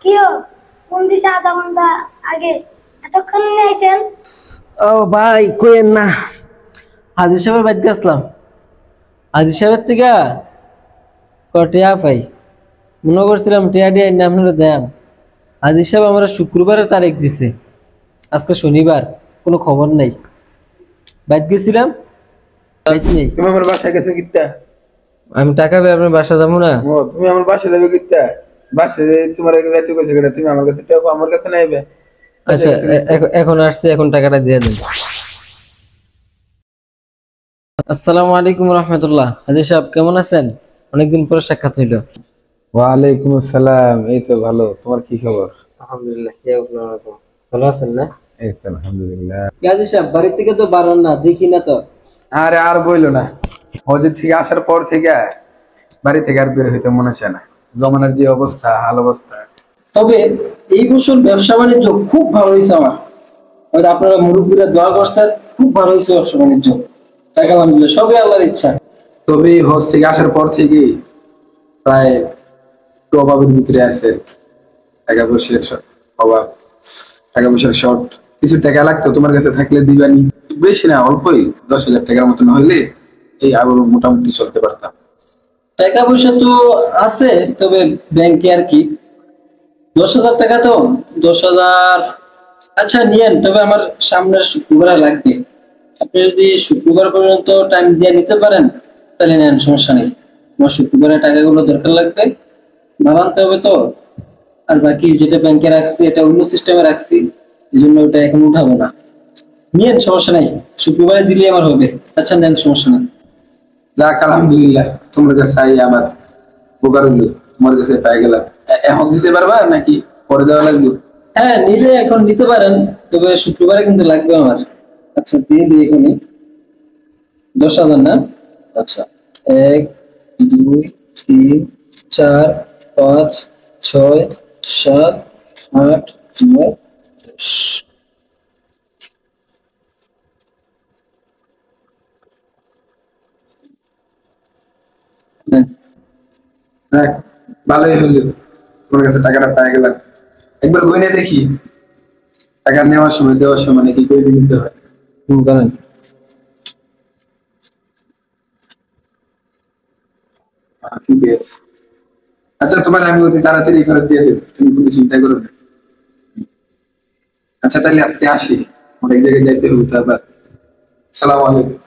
কিও ফোন দিছে আধা ঘন্টা আগে, এতক্ষণ নিয়ে আইছেন? ও ভাই কইেন না, হাজির সাহেবের বাড়িতে আসলাম। হাজির সাহেবের থেকে টিয়া পাই, মনে করছিলাম টিয়া দিয়ে আপনারা দেন। হাজির সাহেব আমরা শুক্রবারের তারিখ দিছে, আজকে শনিবার, কোনো খবর নাই। বাইক গেছিলাম, বাইক নেই। তুমি আমার বাসায় গেছো কিত্তা? আমি টাকা পেয়ে আপনার বাসা যাবো না। ও তুমি আমার বাসায় যাবে কিত্তা? বাসায় তোমার যাইতে গেছে কেন? তুমি আমার কাছে টাকা আমার কাছে নাইবে। আচ্ছা এখন আসছে, এখন টাকাটা দিয়ে দেন। আসসালামু আলাইকুম রহমতুল্লাহ। হাজির সাহেব কেমন আছেন? অনেকদিন পরে সাক্ষাৎ হইল। ওয়ালাইকুম আসসালাম। এই তো ভালো, তোমার কি খবর? আলহামদুলিল্লাহ। ভালো আছেন না? এই তো আলহামদুলিল্লাহ। হাজির সাহেব বাড়ি থেকে তো বাড়ান না, দেখি না তো। আরে আর বইলো না, হজের থেকে আসার পর থেকে বাড়ি থেকে আর বের হইতে মনে চায় না। জমানার যে অবস্থা, হাল অবস্থা। তবে এই বছর ব্যবসা বাণিজ্য খুব ভালো হয়েছে আমার। হয়তো আপনারা মুরব্বীরা দোয়া করছেন, খুব ভালো হয়েছে ব্যবসা বাণিজ্য। টাকা আলহামদুলিল্লাহ, সবই আল্লাহর ইচ্ছা। তবে হজ থেকে আসার পর থেকে প্রায় একটু অভাবের ভিতরে আছে। টাকা পয়সার অভাব, টাকা পয়সার শর্ট। কিছু টাকা লাগতো, তোমার কাছে থাকলে দিবানি। বেশি না, অল্পই, 10,000 টাকার মতন হইলে এই আবার মোটামুটি চলতে পারতাম। টাকা পয়সা তো আছে, তবে ব্যাংকে আর কি 10,000 টাকা তো 10,000। আচ্ছা নিয়েন, তবে আমার সামনের শুক্রবার লাগবে। আপনি যদি শুক্রবার পর্যন্ত টাইম দিয়ে নিতে পারেন তাহলে নেন, সমস্যা নেই। আমার শুক্রবারের টাকাগুলো দরকার লাগবে, মাল আনতে হবে তো। আর বাকি যেটা ব্যাংকে রাখছি এটা অন্য সিস্টেমে রাখছি, এই জন্য ওটা এখন উঠাবো না। নিয়েন, সমস্যা নাই, শুক্রবারে দিলে আমার হবে। আচ্ছা নেন, সমস্যা নেই। যাক আলহামদুলিল্লাহ, তোমার কাছে চাই আমার উপকার হইলো, তোমার কাছে পাই গেলাম। এখন দিতে পারবা নাকি পরে দেওয়া লাগবে? হ্যাঁ, নিলে এখন নিতে পারেন, তবে শুক্রবারে কিন্তু লাগবে আমার। আচ্ছা দিয়ে দিই এখনই। 10,000 না? আচ্ছা, 1 2 3 4 5 6 7 8 9 10। নেন। যাক ভালোই হইলো, তোমার কাছে টাকাটা পাই গেলাম। একবার গইনে দেখি টাকা নেওয়ার সময় দেওয়ার সময় নাকি করে নিতে হয়। করেন। ঠিক আছে। আচ্ছা তোমার আমি অতি তাড়াতাড়ি ফেরত দিয়ে দেবো, তুমি কোনো চিন্তা করো না। আচ্ছা তাহলে আজকে আসি, অনেক জায়গায় যাইতে হবে তো আবার। আসসালামু আলাইকুম।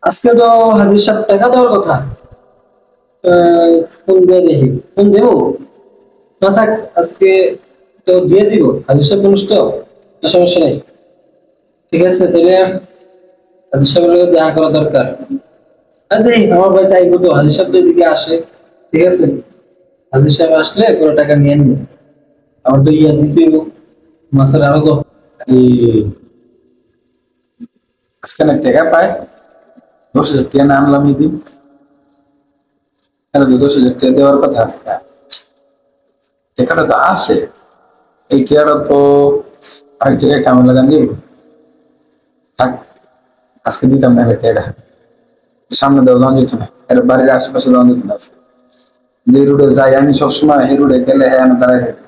আজকে তো হাজির সাহেব টাকা দেওয়ার কথা। ফোন দিয়ে দেখি, ফোন দেবো না থাক, আজকে তো দিয়ে দিব। হাজির সাহেব মানুষ তো, না সমস্যা নেই। ঠিক আছে তাহলে হাজির সাহেবের লগে দেখা করা দরকার। আর দেখি আমার ভাই তাইবো তো, হাজির সাহেব এদিকে আসে। ঠিক আছে, হাজির সাহেব আসলে পুরো টাকা নিয়ে নিব। আমার তো ইয়া দিতে হইব, মাসের আরো তো। এই আজকে না টাকা পায়, 10,000 টাকা না আনলাম এই দিন। কেন তো 10,000 টাকা দেওয়ার কথা আছে, টাকাটা তো আছে। এই টাকাটা তো আরেক জায়গায় কামে লাগান দিব। থাক, আজকে দিতাম না টাকাটা। সামনে দেওয়া যাওয়া যেত না, এর বাড়ির আশেপাশে যাওয়া যেত না। আজকে যে রুটে যাই আমি সবসময়, এই রুটে গেলে হ্যাঁ আমি দাঁড়াই থাকি।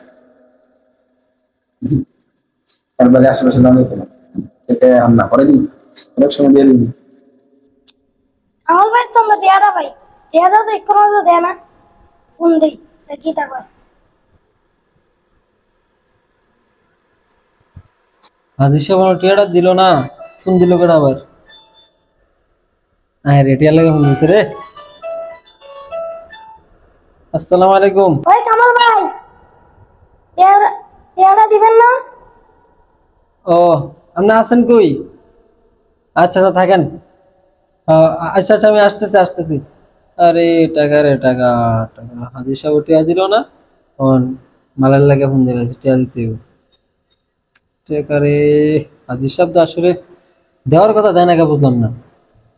এর বাড়ির আশেপাশে যাওয়া যেত না। এটা আমরা করে দিন, অনেক সময় দিয়ে দিন। আমার ভাই তো আমরা টিয়ারা ভাই, টিয়ারা তো কোনো তো দেয় না। ফোন দেই সে কি তা কয়। হাজির সাহেব আমার টিয়াটা দিল না, ফোন দিল কেন আবার? হ্যাঁ রে, টিয়া লাগে ফোন দিছে রে। আসসালামু আলাইকুম। ওই কামাল ভাই, টিয়ারা টিয়ারা দিবেন না? ও, আপনি আছেন কই? আচ্ছা আচ্ছা থাকেন। আচ্ছা আচ্ছা আমি আসতেছি আসতেছি। আরে টাকা রে টাকা, টাকা হাজির সাহেব টিয়া দিল না, তখন মালের লাগে ফোন দিল, টিয়া দিতে হইব। টাকা রে, হাজির সাহেব তো আসলে দেওয়ার কথা দেয় না, কে বুঝলাম না।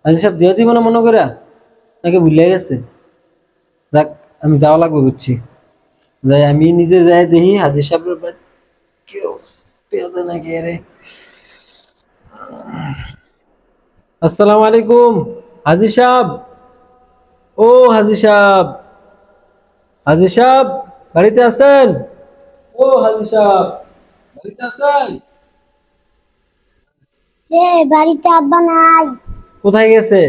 হাজির সাহেব দিয়ে দিব না মনে করে, নাকি ভুলে গেছে? যাক, আমি যাওয়া লাগবে বুঝছি। যাই, আমি নিজে যাই দেখি হাজির সাহেবের বাড়ি কেউ টিয়া দেয় নাকি। রে, আসসালামু আলাইকুম হাজির সাহেব। ও হাজির সাহেব, হাজি সাহেব বাড়িতে আছেন? ও হাজি সাহেব বাড়িতে আছেন? বাড়িতে আব্বা নাই। কোথায় গেছে?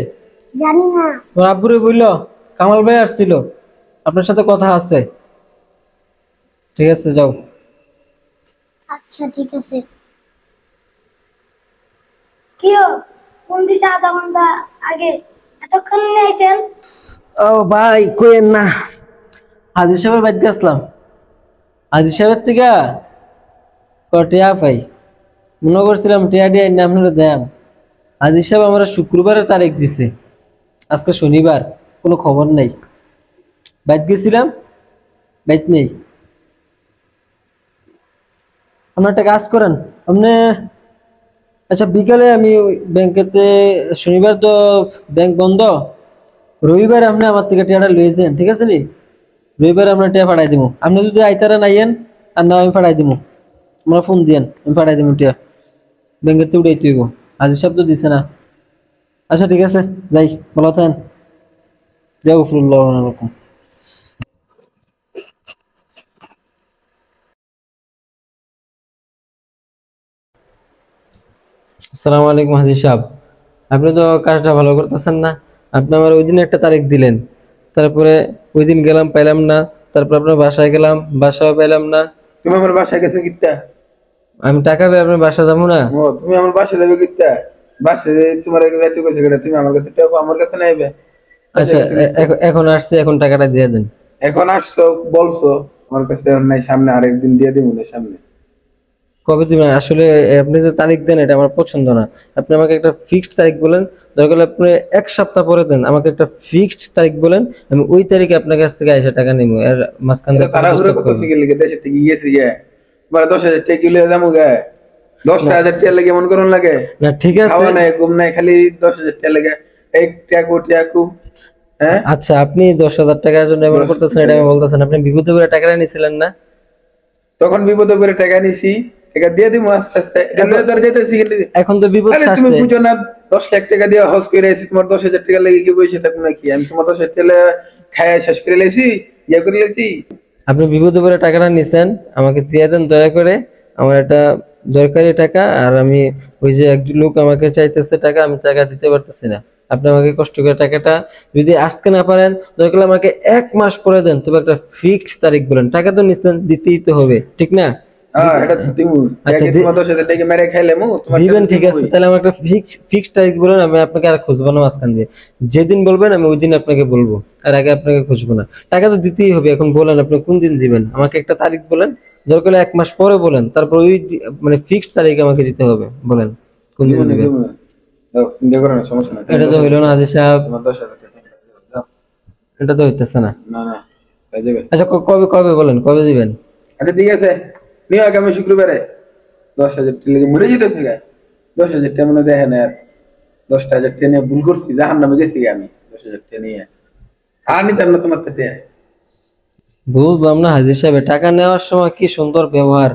জানি না। তোর আব্বুরে বললো কামাল ভাই আসছিল, আপনার সাথে কথা আছে। ঠিক আছে যাও। আচ্ছা ঠিক আছে। কি ফোন দিছে আধা ঘন্টা আগে, এতক্ষণ নিয়ে আইছেন? ও ভাই কইেন না, হাজি সাহেবের বাড়িতে আসলাম। হাজি সাহেবের থেকে টিয়া পাই, মনে করছিলাম টিয়া টিয়া না আপনারা দেন। হাজি সাহেব আমরা শুক্রবারের তারিখ দিছে, আজকে শনিবার, কোনো খবর নাই। বাইত গেছিলাম, বাইত নেই। আপনার একটা কাজ করেন আপনি, আচ্ছা বিকালে আমি ব্যাংকেতে, শনিবার তো ব্যাংক বন্ধ, রবিবার আপনি আমার থেকে টিয়াটা লইছেন, ঠিক আছে নি? রবিবার আমরা টিয়া পাঠাই দিব, আপনি যদি আইতারা নাইয়েন আর না আমি পাঠাই দিব, আমরা ফোন দিয়েন আমি পাঠাই দিব টিয়া, ব্যাংকেতে উঠাই তুইব। আজি সব তো দিছে না। আচ্ছা ঠিক আছে যাই, ভালো থাকেন, যাও ফুল্লাহ রকম। আসসালামু আলাইকুম হাজি সাহেব, আপনি তো কাজটা ভালো করতেছেন না। আপনি আমার ওই দিন একটা তারিখ দিলেন, তারপরে ওই দিন গেলাম পাইলাম না, তারপর আপনার বাসায় গেলাম বাসাও পাইলাম না। তুমি আমার বাসায় গেছো কিত্তা? আমি টাকা পেয়ে আপনার বাসা যাবো না? ও তুমি আমার বাসায় যাবে কিত্তা? বাসায় তোমার যাইতে গেছে কেটে, তুমি আমার কাছে টাকা আমার কাছে নাইবে। আচ্ছা এখন আসছে, এখন টাকাটা দিয়ে দেন। এখন আসছো বলছো, আমার কাছে এখন নাই, সামনে আরেকদিন দিয়ে দিব না সামনে। কবে দিবেন আসলে? আপনি যে তারিখ দেন এটা আমার পছন্দ না। আপনি আমাকে একটা ফিক্সড তারিখ বলেন, দরকার হলে আপনি এক সপ্তাহ পরে দেন, আমাকে একটা ফিক্সড তারিখ বলেন, আমি ওই তারিখে আপনার কাছ থেকে 80 টাকা নিবো। এর মাঝখান থেকে তাড়াহুড়ো করতেছি কি লিগে, দেশে থেকে গেছি গে, তোমার 10,000 টাকা কিলো যাবো গে, 10,000 টাকা লাগে মন করুন লাগে না। ঠিক আছে খাওয়া নাই ঘুম নাই, খালি 10,000 টাকা লাগে এক টাকু টাকু। হ্যাঁ আচ্ছা, আপনি 10,000 টাকার জন্য এমন করতেছেন, এটা আমি বলতেছেন, আপনি বিপদে পড়ে টাকাটা নিছিলেন না? তখন বিপদে করে টাকা নিছি, টাকা দিয়ে দিব আস্তে আস্তে, তোর যেতেছি কিন্তু এখন তো বিপদ আরে তুমি আসছে। বুঝো না, 10 লাখ টাকা দিয়ে হজ করে আইছি, তোমার 10,000 টাকা লাগে কি বসে থাকবো নাকি? আমি তোমার 10,000 টাকা খায় শেষ করে লেছি, ইয়ে করে লেছি। আপনি বিপদে পড়ে টাকাটা নিছেন, আমাকে দিয়ে দেন দয়া করে, আমার একটা দরকারি টাকা। আর আমি ওই যে একজন লোক আমাকে চাইতেছে টাকা, আমি টাকা দিতে পারতেছি না। আপনি আমাকে কষ্ট করে টাকাটা যদি আসতে না পারেন, দরকার হলে আমাকে 1 মাস পরে দেন, তবে একটা ফিক্সড তারিখ বলেন। টাকা তো নিছেন, দিতেই তো হবে, ঠিক না? হ্যাঁ এটা তো তুমি আচ্ছা তোমার 10,000 টাকা মেরে খাইলে মু তোমার দিবেন, ঠিক আছে। তাহলে আমার একটা ফিক্সড তারিখ বলেন, আমি আপনাকে আর খুঁজবো না মাঝখান দিয়ে। যেদিন বলবেন আমি ওই দিন আপনাকে বলবো, আর আগে আপনাকে খুঁজবো না। টাকা তো দিতেই হবে, এখন বলেন আপনি কোন দিন দিবেন, আমাকে একটা তারিখ বলেন, দরকার হলে 1 মাস পরে বলেন, তারপর ওই মানে ফিক্সড তারিখ আমাকে দিতে হবে, বলেন কোন দিন দিবেন। চিন্তা করো না, সমস্যা না। এটা তো হইলো না হাজি সাহেব, তোমার 10,000 টাকা দাও। এটা তো হইতেছে না। না না হয়ে যাবে। আচ্ছা কবে কবে বলেন, কবে দিবেন? আচ্ছা ঠিক আছে, নিও আগামী শুক্রবারে। 10,000 টাকা লেগে মরে যেতেছে গা, 10,000 টাকা মনে দেখেন আর 10,000 টাকা নিয়ে ভুল করছি, জাহান নামে গেছি গা আমি 10,000 টাকা নিয়ে। আর নিতাম না তোমার থেকে। বুঝলাম না হাজির সাহেব, টাকা নেওয়ার সময় কি সুন্দর ব্যবহার,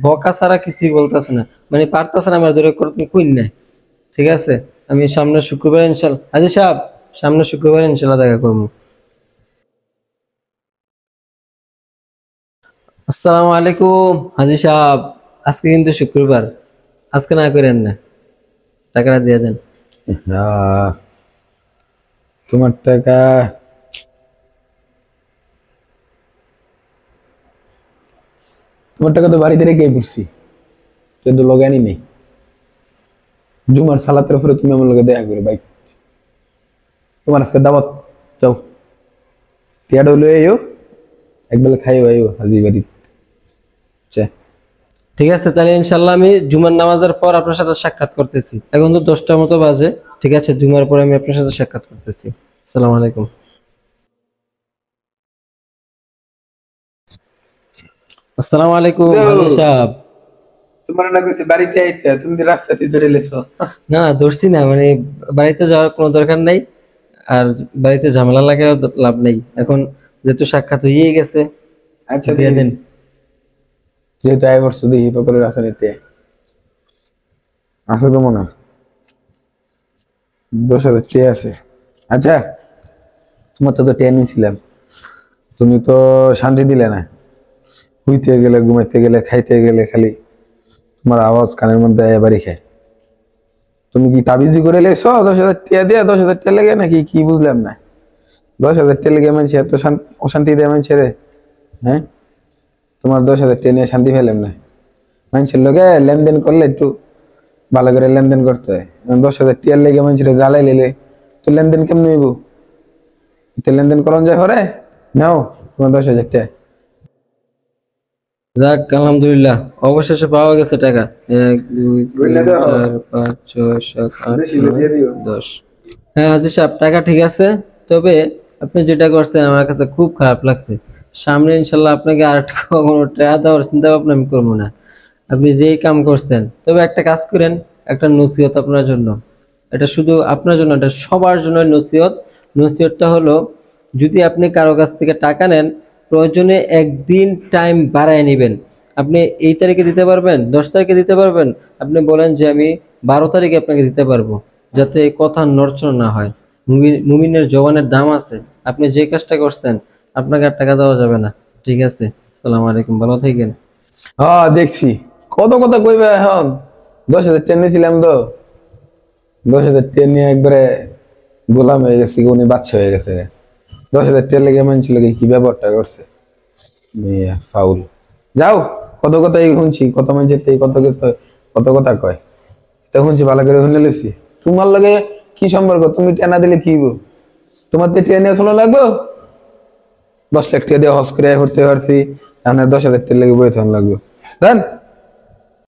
বকা ছাড়া কিছুই বলতেছে না, মানে পারতেছে না আমার দূরে করতে কই নাই। ঠিক আছে, আমি সামনে শুক্রবার ইনশাল্লাহ, হাজির সাহেব সামনে শুক্রবার ইনশাল্লাহ দেখা করবো। আসসালামু আলাইকুম হাজির সাহেব, আজকে কিন্তু শুক্রবার, আজকে না করেন না, টাকাটা দিয়ে দেন। তোমার টাকা তোমার টাকা তো বাড়িতে রেখে পড়ছি, কিন্তু লগানি নেই। জুমার সালাতের পরে তুমি আমার লগে দেখা করে বাইক, তোমার আজকে দাওয়াত, যাও টিয়াটা লয়ে আইও, একবেলা খাইও আইও হাজি বাড়ি। ঠিক আছে, তাহলে ইনশাল্লাহ আমি জুমার নামাজের পর আপনার সাথে সাক্ষাৎ করতেছি। এখন তো 10টার মতো বাজে, ঠিক আছে, জুমার পরে আমি আপনার সাথে সাক্ষাৎ করতেছি। আসসালামু আলাইকুম। আসসালামু আলাইকুম হাজি সাহেব। তোমার না কইছে বাড়িতে আইতে, তুমি তো রাস্তাতে ধরে লেছো। না না ধরছি না, মানে বাড়িতে যাওয়ার কোনো দরকার নাই, আর বাড়িতে ঝামেলা লাগাও লাভ নেই, এখন যেহেতু সাক্ষাৎ হয়ে গেছে আচ্ছা দিয়ে দেন। যেহেতু আই বছর দেখি পকরের রাসানিতে আছে তো মনে হয় 10,000 টাকা আছে। আচ্ছা তোমার তো টেয়া নিয়েছিলাম, তুমি তো শান্তি দিলে না, শুইতে গেলে, ঘুমাইতে গেলে, খাইতে গেলে খালি তোমার আওয়াজ কানের মধ্যে এবারই খায়। তুমি কি তাবিজি করে লেছো 10,000 টাকা দিয়ে? 10,000 টাকা লেগে নাকি? কি বুঝলাম না। 10,000 টাকা লেগে মানুষ এত অশান্তি দেয় মানুষের? হ্যাঁ, তোমার 10,000 টাকা নিয়ে শান্তি পেলাম না। মানুষের লোকে লেনদেন করলে একটু ভালো করে লেনদেন করতে হয়। 10,000 টাকা লেগে মানুষের জ্বালাই লেলে তো লেনদেন কেমন হইব? লেনদেন করন যায় ঘরে? নাও তোমার 10,000 টাকা। যাক আলহামদুলিল্লাহ, অবশেষে পাওয়া গেছে টাকা। 1 2 3 4 5 6 7 8 9 10। হ্যাঁ হাজির সাহেব, টাকা ঠিক আছে, তবে আপনি যেটা করছেন আমার কাছে খুব খারাপ লাগছে। সামনে ইনশাল্লাহ আপনাকে আর কখনো টাকা দেওয়ার চিন্তা ভাবনা আমি করবো না। আপনি যেই কাম করছেন, তবে একটা কাজ করেন, একটা নসিহত আপনার জন্য। এটা শুধু আপনার জন্য, এটা সবার জন্য নসিহত। নসিহতটা হলো, যদি আপনি কারো কাছ থেকে টাকা নেন, প্রয়োজনে একদিন টাইম বাড়ায় নেবেন। আপনি এই তারিখে দিতে পারবেন, 10 তারিখে দিতে পারবেন, আপনি বলেন যে আমি 12 তারিখে আপনাকে দিতে পারবো, যাতে কথা নড়চড় না হয়। মুমিনের জবানের দাম আছে। আপনি যে কাজটা করছেন, আপনাকে আর টাকা দেওয়া যাবে না। ঠিক আছে, আসসালামু আলাইকুম, ভালো থাকেন। হ্যাঁ দেখছি, কত কথা কইবে এখন। 10,000 টাকা নিয়েছিলাম তো, 10,000 টাকা নিয়ে একবারে গোলাম হয়ে গেছে, উনি বাচ্চা হয়ে গেছে। 10,000 টাকা লেগে মানছিল কি ব্যাপারটা করছে ফাউল। যাও, কত কথা শুনছি, কত মানুষের কত কথা কয়, তো শুনছি ভালো করে শুনে লেছি। তোমার লগে কি সম্পর্ক? তুমি টেনা দিলে কি হইব? তোমার তো ট্রেনে চলা লাগবো, 10 লাখ টাকা দিয়ে হজ করে করতে পারছি, 10,000 টাকা লেগে বই লাগবে। দেন